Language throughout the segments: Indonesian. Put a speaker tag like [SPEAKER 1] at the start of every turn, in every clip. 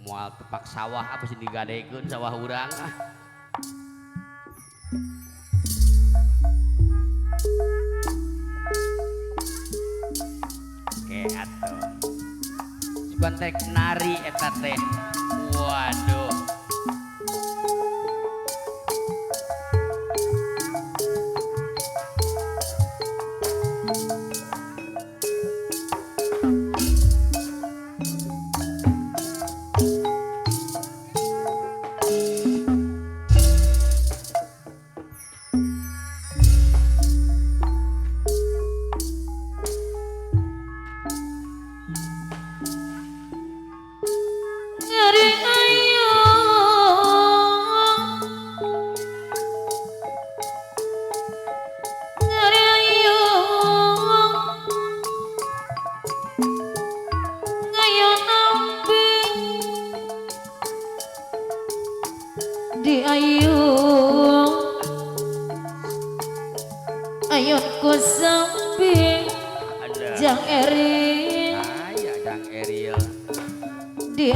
[SPEAKER 1] Mual tepak sawah apa sih digadekeun sawah urang ah. Oke atuh. Coba teh nari eta teh. Waduh.
[SPEAKER 2] Di ayunku samping Jang Eril
[SPEAKER 1] Aya Jang Eril
[SPEAKER 2] di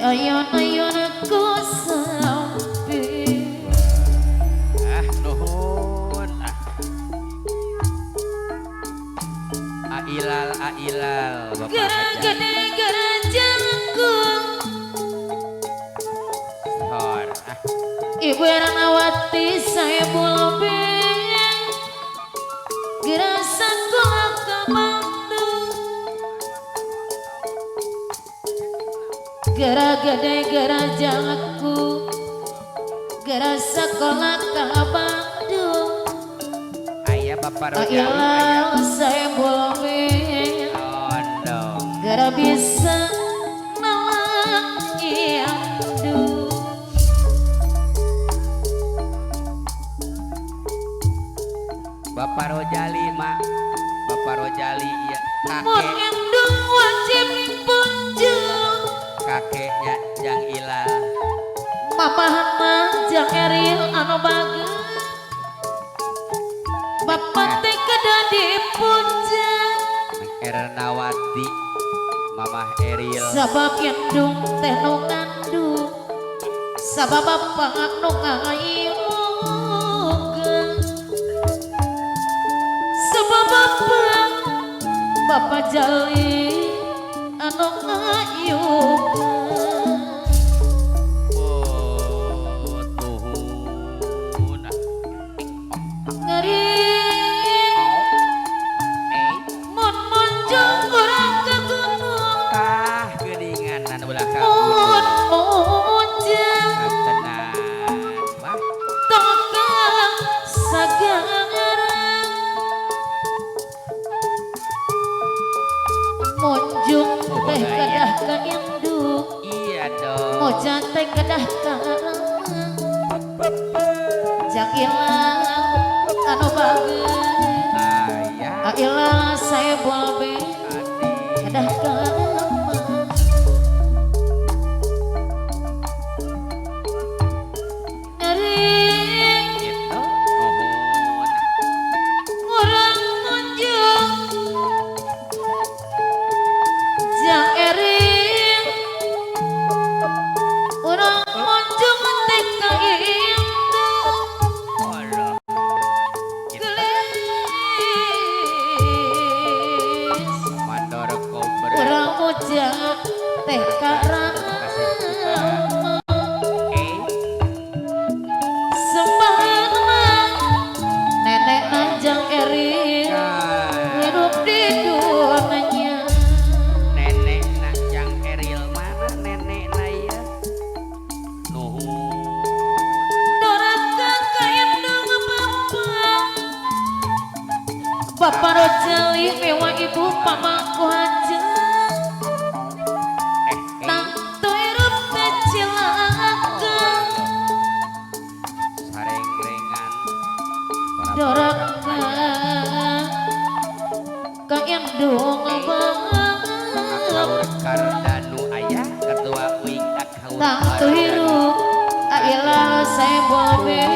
[SPEAKER 2] ayun-ayunku samping
[SPEAKER 1] nuhun Ailal Bapak
[SPEAKER 2] gara
[SPEAKER 1] Hajar
[SPEAKER 2] gede gara jangkung
[SPEAKER 1] Hor
[SPEAKER 2] Ibu Eranawati saya bulbing gara sekolah ke Bandung gara gede gara jangkung gara sekolah ke Bandung
[SPEAKER 1] Aya Bapak Rojali
[SPEAKER 2] Ailah saya bulbing
[SPEAKER 1] Ondong
[SPEAKER 2] gara bisa nolak iandu
[SPEAKER 1] Bapak Rojali mak Bapak Rojali ya
[SPEAKER 2] mun
[SPEAKER 1] kakek
[SPEAKER 2] indung wajib punjung
[SPEAKER 1] kakeknya Jang Ilal
[SPEAKER 2] mamahna Jang Eril anu bagus bapak teh kedah dipunjang
[SPEAKER 1] Ernawati Mamah Eril
[SPEAKER 2] sabab indung teh nu ngandung sabab bapak nu ngayukeun sabab bapak jali anu ngayukeun
[SPEAKER 1] oh tuhun
[SPEAKER 2] ngeri mun munjung urang ka gunung
[SPEAKER 1] kah geuninganan ulah ka
[SPEAKER 2] mun munjung
[SPEAKER 1] tenan wah
[SPEAKER 2] tongkang sagarang munjung teh kedah ka induk
[SPEAKER 1] iya dong
[SPEAKER 2] mojan teh kedah ka Jang Ilang anu bagus
[SPEAKER 1] ayah
[SPEAKER 2] Ailah saya bolbe kedah ka ngering
[SPEAKER 1] gitu nuhun
[SPEAKER 2] urang munjung Jang Eril urang munjung teh ka indung
[SPEAKER 1] Allah gitu
[SPEAKER 2] gelis
[SPEAKER 1] mandor kober
[SPEAKER 2] urang muja teh ka
[SPEAKER 1] kasih kita
[SPEAKER 2] sembahna nenek Jang Eril hidup di dunia
[SPEAKER 1] nenek nak Jang Eril mana nenek naya nuhun
[SPEAKER 2] dorakan ka indung Bapak Rojali mewah ibu pamangku haja Tangtu hirup teh cilakan
[SPEAKER 1] sareng-rengan para
[SPEAKER 2] dorakan ka indung
[SPEAKER 1] Akaur Kardanu ayah ketua uing akaur
[SPEAKER 2] Tangtu hirup ailah saya bolbe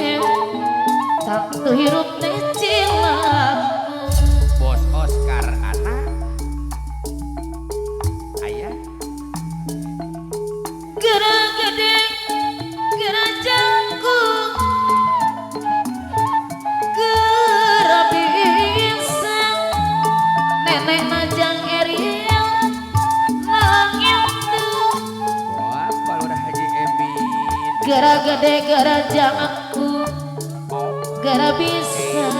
[SPEAKER 2] Tangtu hirup teh cilakan
[SPEAKER 1] bos Oscar anak
[SPEAKER 2] nenek najang Eril nangindu
[SPEAKER 1] Wah, Palura Haji Emin.
[SPEAKER 2] gara gede gara janganku gara bisa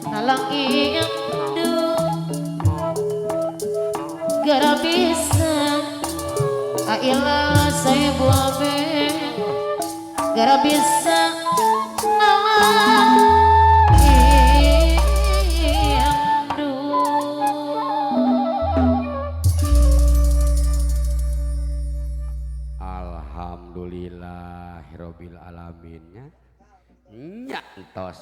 [SPEAKER 2] nalang indu gara bisa ailah saya buabe gara bisa nalang indu.
[SPEAKER 1] Alhamdulillahirabbil alaminnya. Nya entos